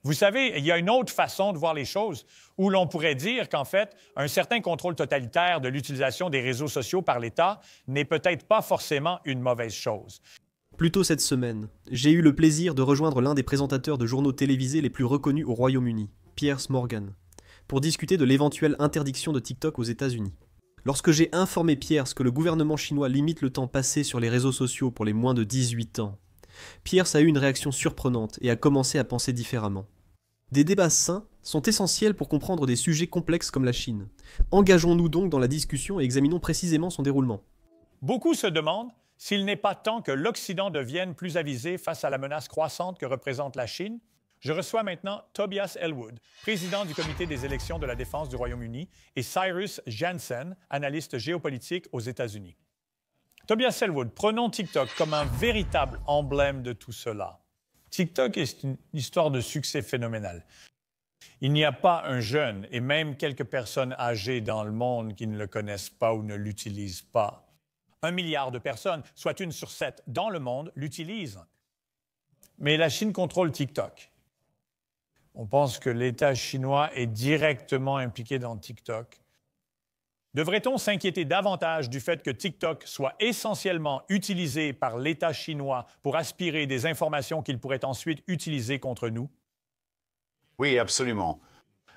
Vous savez, il y a une autre façon de voir les choses où l'on pourrait dire qu'en fait, un certain contrôle totalitaire de l'utilisation des réseaux sociaux par l'État n'est peut-être pas forcément une mauvaise chose. Plus tôt cette semaine, j'ai eu le plaisir de rejoindre l'un des présentateurs de journaux télévisés les plus reconnus au Royaume-Uni, Piers Morgan, pour discuter de l'éventuelle interdiction de TikTok aux États-Unis. Lorsque j'ai informé Piers que le gouvernement chinois limite le temps passé sur les réseaux sociaux pour les moins de 18 ans, Piers a eu une réaction surprenante et a commencé à penser différemment. Des débats sains sont essentiels pour comprendre des sujets complexes comme la Chine. Engageons-nous donc dans la discussion et examinons précisément son déroulement. Beaucoup se demandent s'il n'est pas temps que l'Occident devienne plus avisé face à la menace croissante que représente la Chine. Je reçois maintenant Tobias Ellwood, président du Comité des élections de la défense du Royaume-Uni, et Cyrus Jansen, analyste géopolitique aux États-Unis. Tobias Ellwood, prenons TikTok comme un véritable emblème de tout cela. TikTok est une histoire de succès phénoménal. Il n'y a pas un jeune et même quelques personnes âgées dans le monde qui ne le connaissent pas ou ne l'utilisent pas. 1 milliard de personnes, soit 1 sur 7 dans le monde, l'utilisent. Mais la Chine contrôle TikTok. On pense que l'État chinois est directement impliqué dans TikTok. Devrait-on s'inquiéter davantage du fait que TikTok soit essentiellement utilisé par l'État chinois pour aspirer des informations qu'il pourrait ensuite utiliser contre nous? Oui, absolument.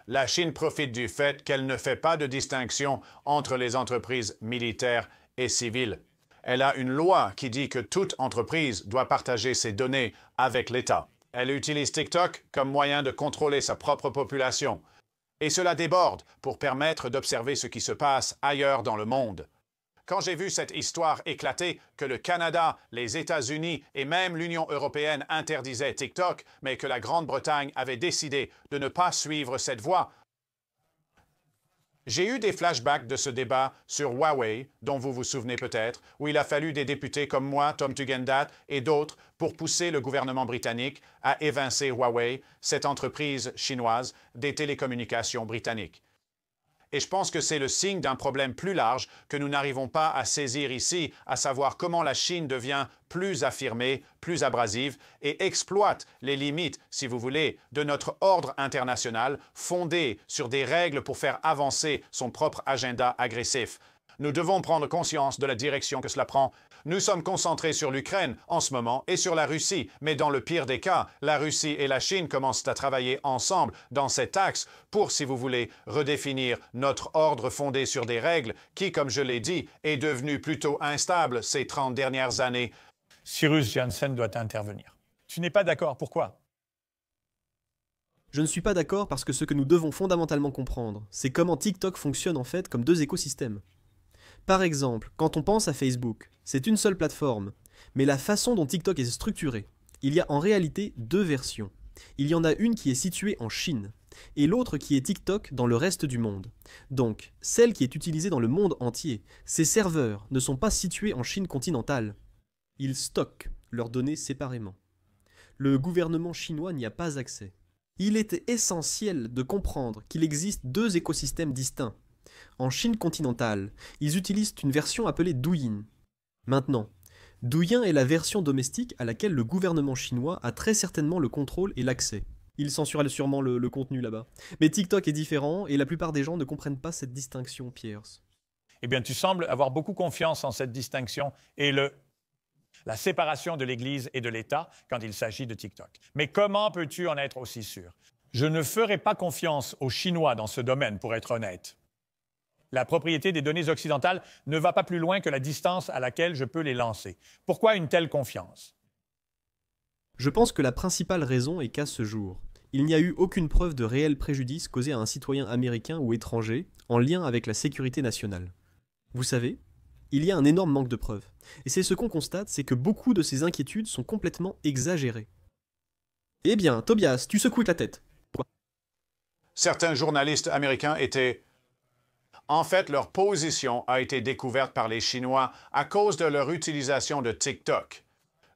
La Chine profite du fait qu'elle ne fait pas de distinction entre les entreprises militaires et civiles. Elle a une loi qui dit que toute entreprise doit partager ses données avec l'État. Elle utilise TikTok comme moyen de contrôler sa propre population. Et cela déborde pour permettre d'observer ce qui se passe ailleurs dans le monde. Quand j'ai vu cette histoire éclater, que le Canada, les États-Unis et même l'Union européenne interdisaient TikTok, mais que la Grande-Bretagne avait décidé de ne pas suivre cette voie, j'ai eu des flashbacks de ce débat sur Huawei, dont vous vous souvenez peut-être, où il a fallu des députés comme moi, Tom Tugendhat et d'autres pour pousser le gouvernement britannique à évincer Huawei, cette entreprise chinoise des télécommunications britanniques. Et je pense que c'est le signe d'un problème plus large que nous n'arrivons pas à saisir ici, à savoir comment la Chine devient plus affirmée, plus abrasive et exploite les limites, si vous voulez, de notre ordre international fondé sur des règles pour faire avancer son propre agenda agressif. Nous devons prendre conscience de la direction que cela prend. Nous sommes concentrés sur l'Ukraine en ce moment et sur la Russie, mais dans le pire des cas, la Russie et la Chine commencent à travailler ensemble dans cet axe pour, si vous voulez, redéfinir notre ordre fondé sur des règles qui, comme je l'ai dit, est devenu plutôt instable ces 30 dernières années. Cyrus Jansen doit intervenir. Tu n'es pas d'accord, pourquoi? Je ne suis pas d'accord parce que ce que nous devons fondamentalement comprendre, c'est comment TikTok fonctionne en fait comme deux écosystèmes. Par exemple, quand on pense à Facebook, c'est une seule plateforme, mais la façon dont TikTok est structuré, il y a en réalité deux versions. Il y en a une qui est située en Chine, et l'autre qui est TikTok dans le reste du monde. Donc, celle qui est utilisée dans le monde entier, ces serveurs ne sont pas situés en Chine continentale. Ils stockent leurs données séparément. Le gouvernement chinois n'y a pas accès. Il est essentiel de comprendre qu'il existe deux écosystèmes distincts. En Chine continentale, ils utilisent une version appelée Douyin. Maintenant, Douyin est la version domestique à laquelle le gouvernement chinois a très certainement le contrôle et l'accès. Il censurera sûrement le contenu là-bas. Mais TikTok est différent et la plupart des gens ne comprennent pas cette distinction, Piers. Eh bien, tu sembles avoir beaucoup confiance en cette distinction et la séparation de l'Église et de l'État quand il s'agit de TikTok. Mais comment peux-tu en être aussi sûr? Je ne ferai pas confiance aux Chinois dans ce domaine, pour être honnête. La propriété des données occidentales ne va pas plus loin que la distance à laquelle je peux les lancer. Pourquoi une telle confiance? Je pense que la principale raison est qu'à ce jour, il n'y a eu aucune preuve de réel préjudice causé à un citoyen américain ou étranger en lien avec la sécurité nationale. Vous savez, il y a un énorme manque de preuves. Et c'est ce qu'on constate, c'est que beaucoup de ces inquiétudes sont complètement exagérées. Eh bien, Tobias, tu secoues la tête. Pourquoi? Certains journalistes américains étaient... En fait, leur position a été découverte par les Chinois à cause de leur utilisation de TikTok.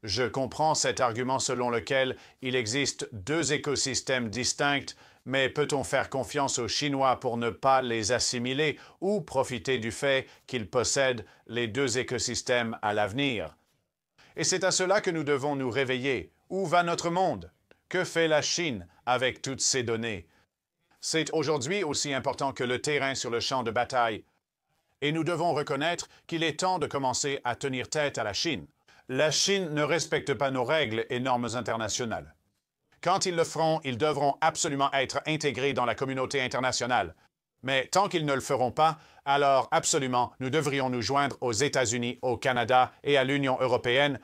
Je comprends cet argument selon lequel il existe deux écosystèmes distincts, mais peut-on faire confiance aux Chinois pour ne pas les assimiler ou profiter du fait qu'ils possèdent les deux écosystèmes à l'avenir? Et c'est à cela que nous devons nous réveiller. Où va notre monde? Que fait la Chine avec toutes ces données? C'est aujourd'hui aussi important que le terrain sur le champ de bataille. Et nous devons reconnaître qu'il est temps de commencer à tenir tête à la Chine. La Chine ne respecte pas nos règles et normes internationales. Quand ils le feront, ils devront absolument être intégrés dans la communauté internationale. Mais tant qu'ils ne le feront pas, alors absolument, nous devrions nous joindre aux États-Unis, au Canada et à l'Union européenne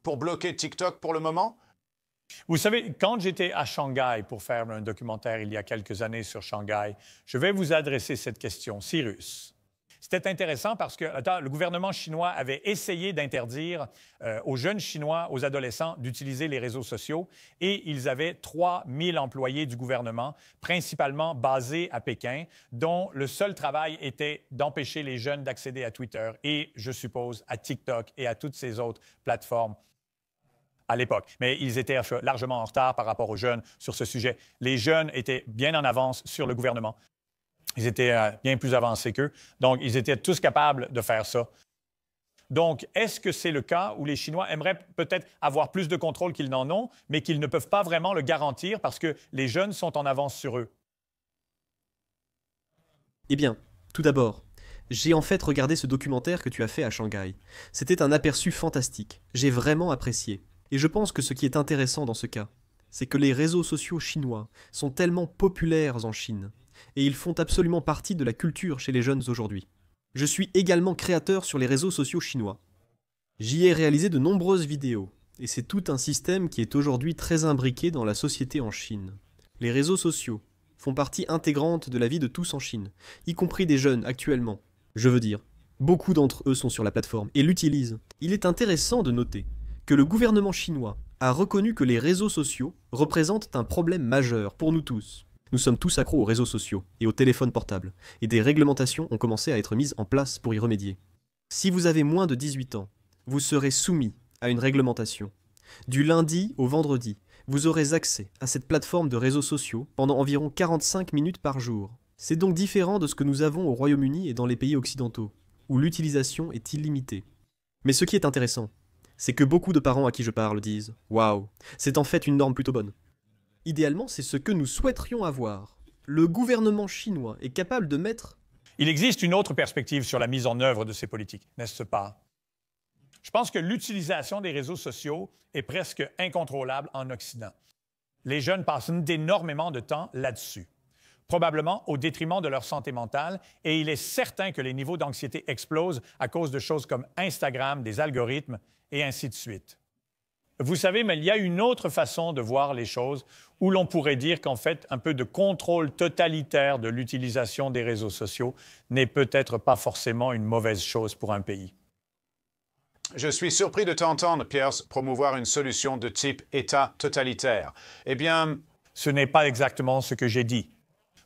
pour bloquer TikTok pour le moment. Vous savez, quand j'étais à Shanghai pour faire un documentaire il y a quelques années sur Shanghai, je vais vous adresser cette question. Cyrus, c'était intéressant parce que le gouvernement chinois avait essayé d'interdire aux jeunes Chinois, aux adolescents, d'utiliser les réseaux sociaux et ils avaient 3000 employés du gouvernement, principalement basés à Pékin, dont le seul travail était d'empêcher les jeunes d'accéder à Twitter et, je suppose, à TikTok et à toutes ces autres plateformes à l'époque. Mais ils étaient largement en retard par rapport aux jeunes sur ce sujet. Les jeunes étaient bien en avance sur le gouvernement. Ils étaient bien plus avancés qu'eux. Donc, ils étaient tous capables de faire ça. Donc, est-ce que c'est le cas où les Chinois aimeraient peut-être avoir plus de contrôle qu'ils n'en ont, mais qu'ils ne peuvent pas vraiment le garantir parce que les jeunes sont en avance sur eux? Eh bien, tout d'abord, j'ai en fait regardé ce documentaire que tu as fait à Shanghai. C'était un aperçu fantastique. J'ai vraiment apprécié. Et je pense que ce qui est intéressant dans ce cas, c'est que les réseaux sociaux chinois sont tellement populaires en Chine, et ils font absolument partie de la culture chez les jeunes aujourd'hui. Je suis également créateur sur les réseaux sociaux chinois. J'y ai réalisé de nombreuses vidéos, et c'est tout un système qui est aujourd'hui très imbriqué dans la société en Chine. Les réseaux sociaux font partie intégrante de la vie de tous en Chine, y compris des jeunes actuellement. Je veux dire, beaucoup d'entre eux sont sur la plateforme et l'utilisent. Il est intéressant de noter que le gouvernement chinois a reconnu que les réseaux sociaux représentent un problème majeur pour nous tous. Nous sommes tous accros aux réseaux sociaux et aux téléphones portables, et des réglementations ont commencé à être mises en place pour y remédier. Si vous avez moins de 18 ans, vous serez soumis à une réglementation. Du lundi au vendredi, vous aurez accès à cette plateforme de réseaux sociaux pendant environ 45 minutes par jour. C'est donc différent de ce que nous avons au Royaume-Uni et dans les pays occidentaux, où l'utilisation est illimitée. Mais ce qui est intéressant, c'est que beaucoup de parents à qui je parle disent « Waouh, c'est en fait une norme plutôt bonne ». Idéalement, c'est ce que nous souhaiterions avoir. Le gouvernement chinois est capable de mettre... Il existe une autre perspective sur la mise en œuvre de ces politiques, n'est-ce pas? Je pense que l'utilisation des réseaux sociaux est presque incontrôlable en Occident. Les jeunes passent énormément de temps là-dessus, probablement au détriment de leur santé mentale, et il est certain que les niveaux d'anxiété explosent à cause de choses comme Instagram, des algorithmes, et ainsi de suite. Vous savez, mais il y a une autre façon de voir les choses où l'on pourrait dire qu'en fait, un peu de contrôle totalitaire de l'utilisation des réseaux sociaux n'est peut-être pas forcément une mauvaise chose pour un pays. Je suis surpris de t'entendre, Pierce, promouvoir une solution de type État totalitaire. Eh bien... Ce n'est pas exactement ce que j'ai dit.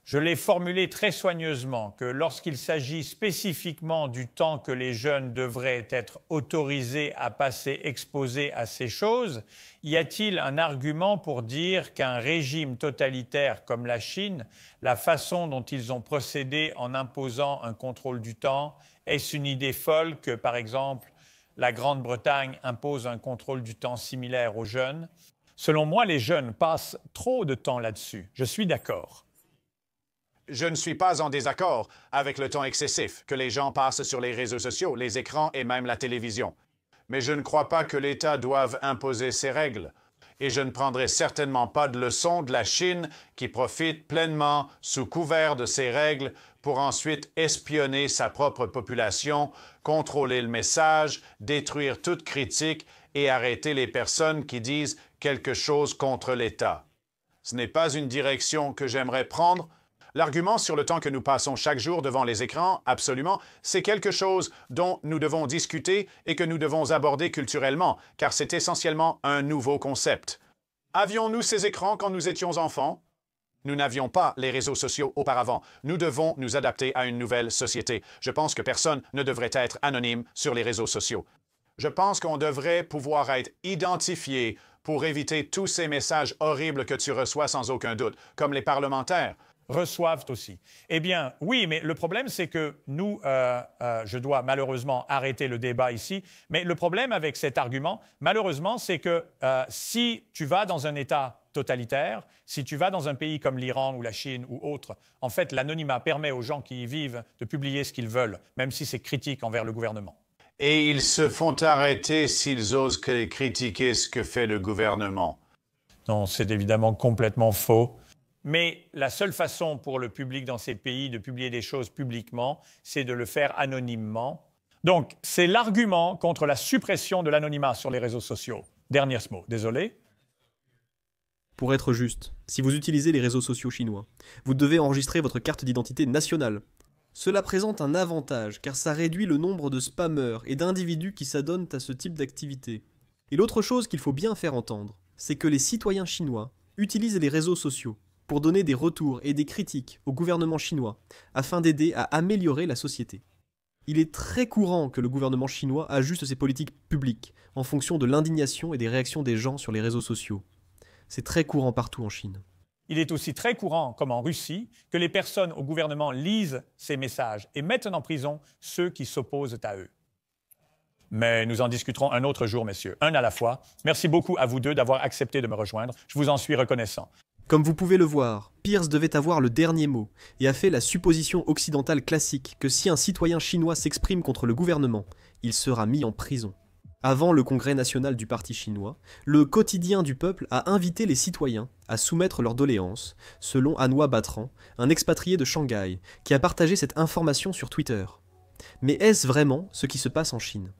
Je l'ai formulé très soigneusement que lorsqu'il s'agit spécifiquement du temps que les jeunes devraient être autorisés à passer exposés à ces choses, y a-t-il un argument pour dire qu'un régime totalitaire comme la Chine, la façon dont ils ont procédé en imposant un contrôle du temps, est-ce une idée folle que, par exemple, la Grande-Bretagne impose un contrôle du temps similaire aux jeunes? Selon moi, les jeunes passent trop de temps là-dessus. Je suis d'accord. Je ne suis pas en désaccord avec le temps excessif que les gens passent sur les réseaux sociaux, les écrans et même la télévision. Mais je ne crois pas que l'État doive imposer ses règles. Et je ne prendrai certainement pas de leçon de la Chine qui profite pleinement sous couvert de ses règles pour ensuite espionner sa propre population, contrôler le message, détruire toute critique et arrêter les personnes qui disent quelque chose contre l'État. Ce n'est pas une direction que j'aimerais prendre. L'argument sur le temps que nous passons chaque jour devant les écrans, absolument, c'est quelque chose dont nous devons discuter et que nous devons aborder culturellement, car c'est essentiellement un nouveau concept. Avions-nous ces écrans quand nous étions enfants? Nous n'avions pas les réseaux sociaux auparavant. Nous devons nous adapter à une nouvelle société. Je pense que personne ne devrait être anonyme sur les réseaux sociaux. Je pense qu'on devrait pouvoir être identifié pour éviter tous ces messages horribles que tu reçois sans aucun doute, comme les parlementaires reçoivent aussi. Eh bien, oui, mais le problème, c'est que nous, je dois malheureusement arrêter le débat ici, mais le problème avec cet argument, malheureusement, c'est que si tu vas dans un État totalitaire. Si tu vas dans un pays comme l'Iran ou la Chine ou autre, en fait, l'anonymat permet aux gens qui y vivent de publier ce qu'ils veulent, même si c'est critique envers le gouvernement. Et ils se font arrêter s'ils osent critiquer ce que fait le gouvernement. Non, c'est évidemment complètement faux. Mais la seule façon pour le public dans ces pays de publier des choses publiquement, c'est de le faire anonymement. Donc, c'est l'argument contre la suppression de l'anonymat sur les réseaux sociaux. Dernier mot, désolé. Pour être juste, si vous utilisez les réseaux sociaux chinois, vous devez enregistrer votre carte d'identité nationale. Cela présente un avantage car ça réduit le nombre de spammers et d'individus qui s'adonnent à ce type d'activité. Et l'autre chose qu'il faut bien faire entendre, c'est que les citoyens chinois utilisent les réseaux sociaux pour donner des retours et des critiques au gouvernement chinois afin d'aider à améliorer la société. Il est très courant que le gouvernement chinois ajuste ses politiques publiques en fonction de l'indignation et des réactions des gens sur les réseaux sociaux. C'est très courant partout en Chine. Il est aussi très courant, comme en Russie, que les personnes au gouvernement lisent ces messages et mettent en prison ceux qui s'opposent à eux. Mais nous en discuterons un autre jour, messieurs, un à la fois. Merci beaucoup à vous deux d'avoir accepté de me rejoindre. Je vous en suis reconnaissant. Comme vous pouvez le voir, Pierce devait avoir le dernier mot et a fait la supposition occidentale classique que si un citoyen chinois s'exprime contre le gouvernement, il sera mis en prison. Avant le congrès national du parti chinois, le quotidien du peuple a invité les citoyens à soumettre leurs doléances, selon Anhua Batran, un expatrié de Shanghai, qui a partagé cette information sur Twitter. Mais est-ce vraiment ce qui se passe en Chine ?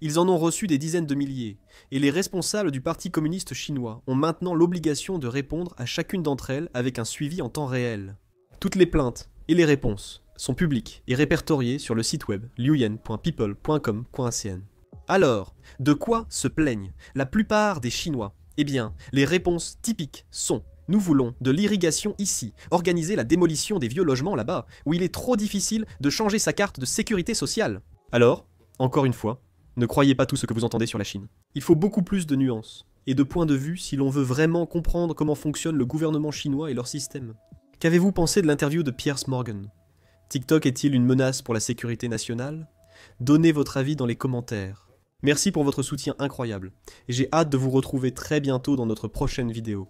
Ils en ont reçu des dizaines de milliers, et les responsables du Parti communiste chinois ont maintenant l'obligation de répondre à chacune d'entre elles avec un suivi en temps réel. Toutes les plaintes et les réponses sont publiques et répertoriées sur le site web liuyan.people.com.cn. Alors, de quoi se plaignent la plupart des Chinois ? Eh bien, les réponses typiques sont « Nous voulons de l'irrigation ici, organiser la démolition des vieux logements là-bas, où il est trop difficile de changer sa carte de sécurité sociale. » Alors, encore une fois, ne croyez pas tout ce que vous entendez sur la Chine. Il faut beaucoup plus de nuances et de points de vue si l'on veut vraiment comprendre comment fonctionne le gouvernement chinois et leur système. Qu'avez-vous pensé de l'interview de Piers Morgan ? TikTok est-il une menace pour la sécurité nationale ? Donnez votre avis dans les commentaires. Merci pour votre soutien incroyable, et j'ai hâte de vous retrouver très bientôt dans notre prochaine vidéo.